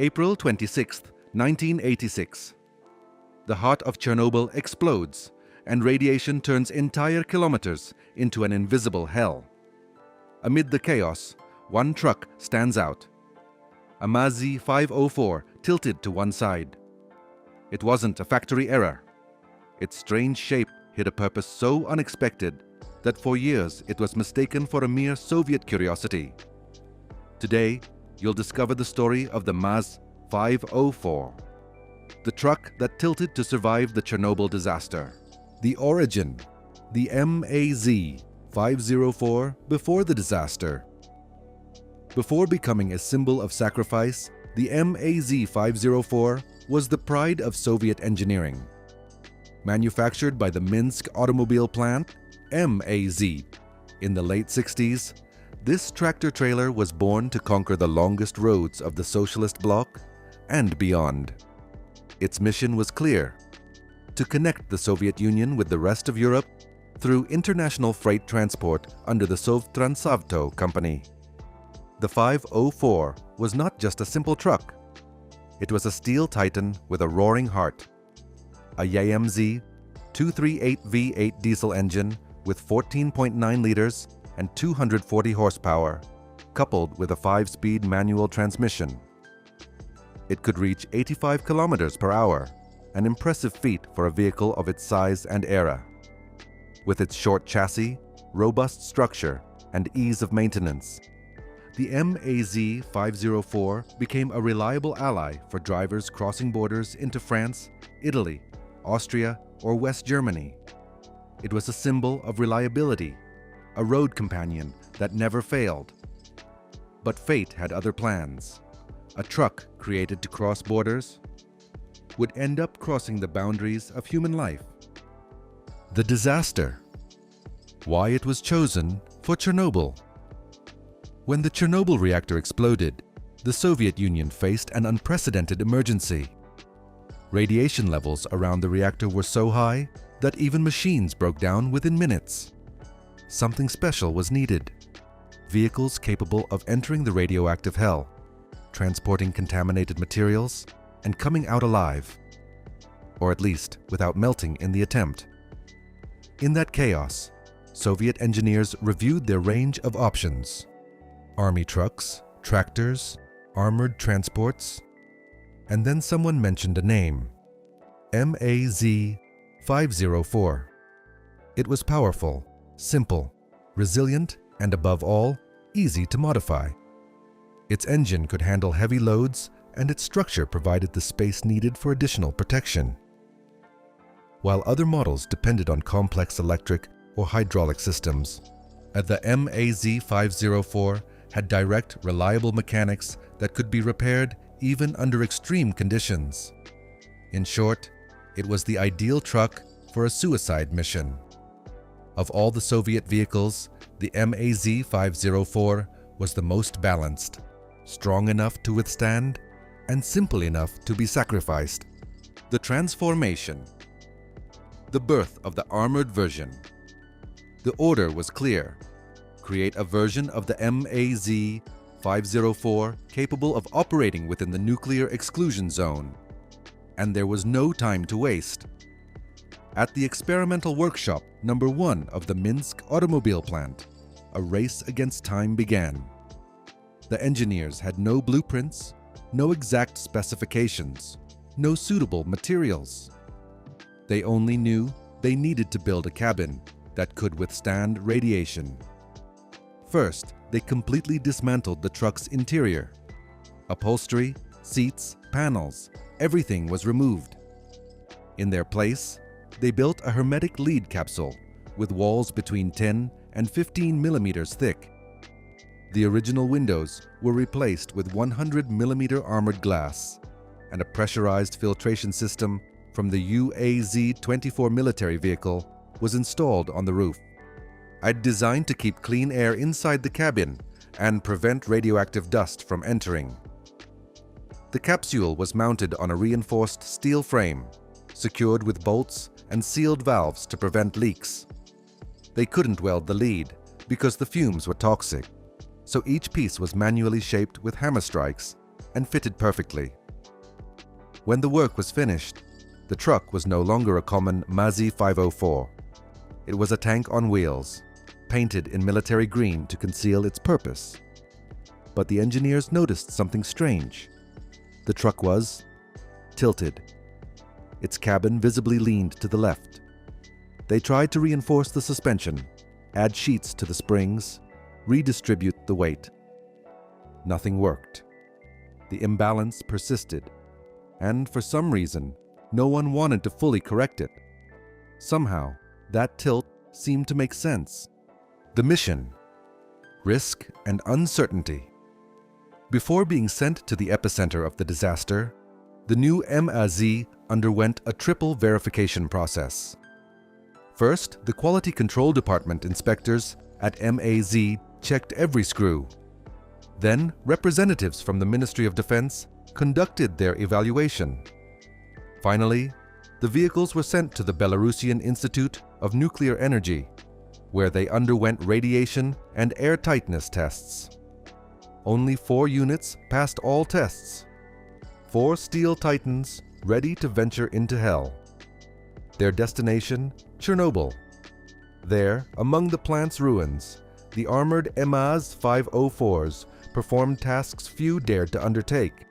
April 26, 1986. The heart of Chernobyl explodes, and radiation turns entire kilometers into an invisible hell. Amid the chaos, one truck stands out. A MAZ-504 tilted to one side. It wasn't a factory error. Its strange shape hid a purpose so unexpected that for years it was mistaken for a mere Soviet curiosity. Today, you'll discover the story of the MAZ-504, the truck that tilted to survive the Chernobyl disaster. The origin, the MAZ-504 before the disaster. Before becoming a symbol of sacrifice, the MAZ-504 was the pride of Soviet engineering. Manufactured by the Minsk automobile plant, MAZ, in the late 60s, this tractor-trailer was born to conquer the longest roads of the socialist bloc and beyond. Its mission was clear: to connect the Soviet Union with the rest of Europe through international freight transport under the Sovtransavto company. The 504 was not just a simple truck. It was a steel titan with a roaring heart. A YAMZ 238 V8 diesel engine with 14.9 liters and 240 horsepower, coupled with a 5-speed manual transmission. It could reach 85 kilometers per hour, an impressive feat for a vehicle of its size and era. With its short chassis, robust structure, and ease of maintenance, the MAZ-504 became a reliable ally for drivers crossing borders into France, Italy, Austria, or West Germany. It was a symbol of reliability, a road companion that never failed. But fate had other plans. A truck created to cross borders would end up crossing the boundaries of human life. The disaster. Why it was chosen for Chernobyl. When the Chernobyl reactor exploded, the Soviet Union faced an unprecedented emergency. Radiation levels around the reactor were so high that even machines broke down within minutes. Something special was needed. Vehicles capable of entering the radioactive hell, transporting contaminated materials, and coming out alive. Or at least without melting in the attempt. In that chaos, Soviet engineers reviewed their range of options. Army trucks, tractors, armored transports, and then someone mentioned a name: MAZ-504. It was powerful, simple, resilient, and above all, easy to modify. Its engine could handle heavy loads, and its structure provided the space needed for additional protection. While other models depended on complex electric or hydraulic systems, the MAZ-504 had direct, reliable mechanics that could be repaired even under extreme conditions. In short, it was the ideal truck for a suicide mission. Of all the Soviet vehicles, the MAZ-504 was the most balanced, strong enough to withstand, and simple enough to be sacrificed. The transformation. The birth of the armored version. The order was clear: create a version of the MAZ-504 capable of operating within the nuclear exclusion zone. And there was no time to waste. At the experimental workshop number 1 of the Minsk automobile plant, a race against time began. The engineers had no blueprints, no exact specifications, no suitable materials. They only knew they needed to build a cabin that could withstand radiation. First, they completely dismantled the truck's interior. Upholstery, seats, panels, everything was removed. In their place, they built a hermetic lead capsule with walls between 10 and 15 millimeters thick. The original windows were replaced with 100 millimeter armored glass, and a pressurized filtration system from the UAZ-24 military vehicle was installed on the roof. Designed to keep clean air inside the cabin and prevent radioactive dust from entering. The capsule was mounted on a reinforced steel frame, secured with bolts and sealed valves to prevent leaks. They couldn't weld the lead because the fumes were toxic, so each piece was manually shaped with hammer strikes and fitted perfectly. When the work was finished, the truck was no longer a common MAZ-504. It was a tank on wheels, painted in military green to conceal its purpose. But the engineers noticed something strange. The truck was tilted. Its cabin visibly leaned to the left. They tried to reinforce the suspension, add sheets to the springs, redistribute the weight. Nothing worked. The imbalance persisted, and for some reason, no one wanted to fully correct it. Somehow, that tilt seemed to make sense. The mission: risk and uncertainty. Before being sent to the epicenter of the disaster, the new MAZ underwent a triple verification process. First, the Quality Control Department inspectors at MAZ checked every screw. Then, representatives from the Ministry of Defense conducted their evaluation. Finally, the vehicles were sent to the Belarusian Institute of Nuclear Energy, where they underwent radiation and airtightness tests. Only 4 units passed all tests. 4 steel titans ready to venture into hell. Their destination, Chernobyl. There, among the plant's ruins, the armored MAZ-504s performed tasks few dared to undertake.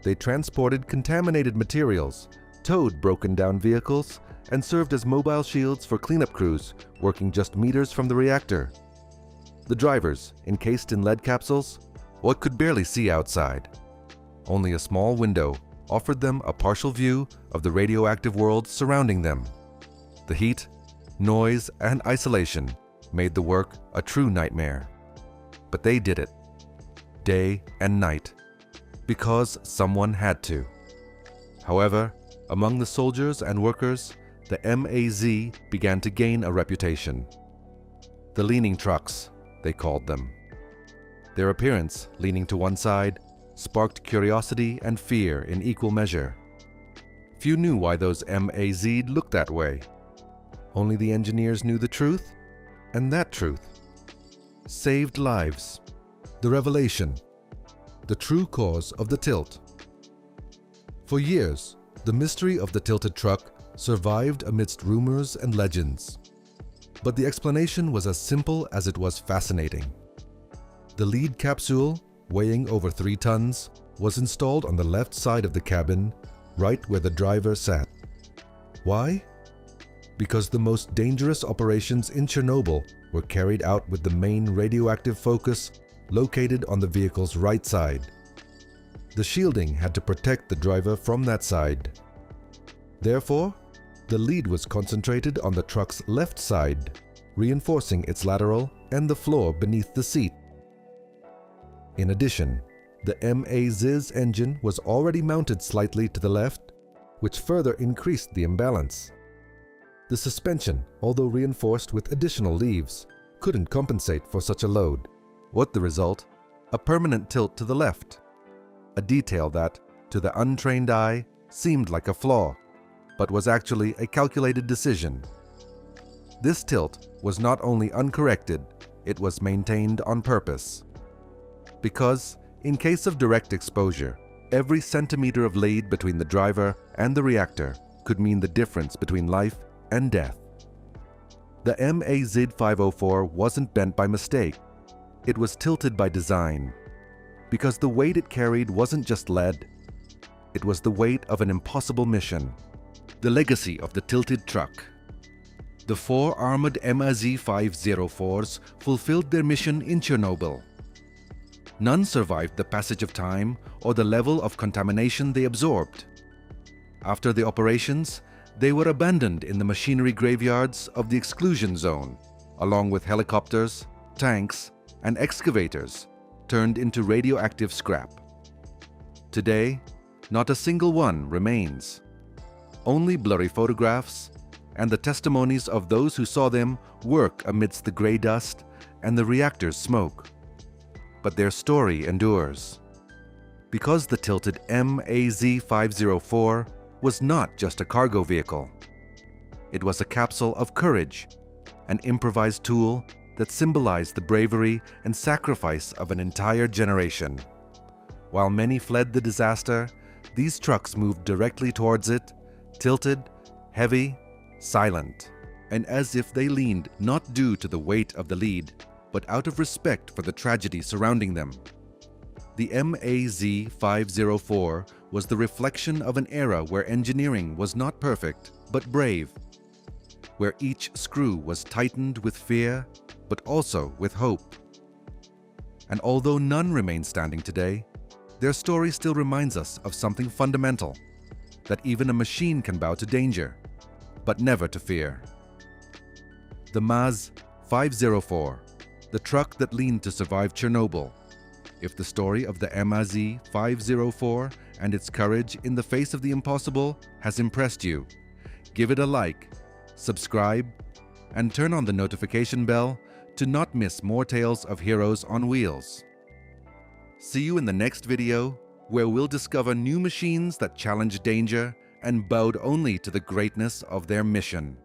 They transported contaminated materials, towed broken-down vehicles, and served as mobile shields for cleanup crews working just meters from the reactor. The drivers, encased in lead capsules, could barely see outside. Only a small window offered them a partial view of the radioactive world surrounding them. The heat, noise, and isolation made the work a true nightmare. But they did it, day and night, because someone had to. However, among the soldiers and workers, the MAZ began to gain a reputation. The leaning trucks, they called them. Their appearance, leaning to one side, sparked curiosity and fear in equal measure. Few knew why those MAZ looked that way. Only the engineers knew the truth, and that truth saved lives. The revelation: the true cause of the tilt. For years, the mystery of the tilted truck survived amidst rumors and legends. But the explanation was as simple as it was fascinating. The lead capsule, weighing over 3 tons, was installed on the left side of the cabin, right where the driver sat. Why? Because the most dangerous operations in Chernobyl were carried out with the main radioactive focus located on the vehicle's right side. The shielding had to protect the driver from that side. Therefore, the lead was concentrated on the truck's left side, reinforcing its lateral and the floor beneath the seat. In addition, the MAZ's engine was already mounted slightly to the left, which further increased the imbalance. The suspension, although reinforced with additional leaves, couldn't compensate for such a load. What the result? A permanent tilt to the left. A detail that, to the untrained eye, seemed like a flaw, but was actually a calculated decision. This tilt was not only uncorrected, it was maintained on purpose. Because, in case of direct exposure, every centimeter of lead between the driver and the reactor could mean the difference between life and death. The MAZ-504 wasn't bent by mistake. It was tilted by design. Because the weight it carried wasn't just lead. It was the weight of an impossible mission. The legacy of the tilted truck. The 4 armored MAZ-504s fulfilled their mission in Chernobyl. None survived the passage of time or the level of contamination they absorbed. After the operations, they were abandoned in the machinery graveyards of the exclusion zone, along with helicopters, tanks, and excavators turned into radioactive scrap. Today, not a single one remains. Only blurry photographs and the testimonies of those who saw them work amidst the gray dust and the reactor's smoke. But their story endures. Because the tilted MAZ-504 was not just a cargo vehicle. It was a capsule of courage, an improvised tool that symbolized the bravery and sacrifice of an entire generation. While many fled the disaster, these trucks moved directly towards it, tilted, heavy, silent, and as if they leaned not due to the weight of the lead, but out of respect for the tragedy surrounding them. The MAZ-504 was the reflection of an era where engineering was not perfect, but brave, where each screw was tightened with fear, but also with hope. And although none remain standing today, their story still reminds us of something fundamental, that even a machine can bow to danger, but never to fear. The MAZ-504, the truck that leaned to survive Chernobyl. If the story of the MAZ-504 and its courage in the face of the impossible has impressed you, give it a like, subscribe, and turn on the notification bell to not miss more tales of heroes on wheels. See you in the next video, where we'll discover new machines that challenge danger and bowed only to the greatness of their mission.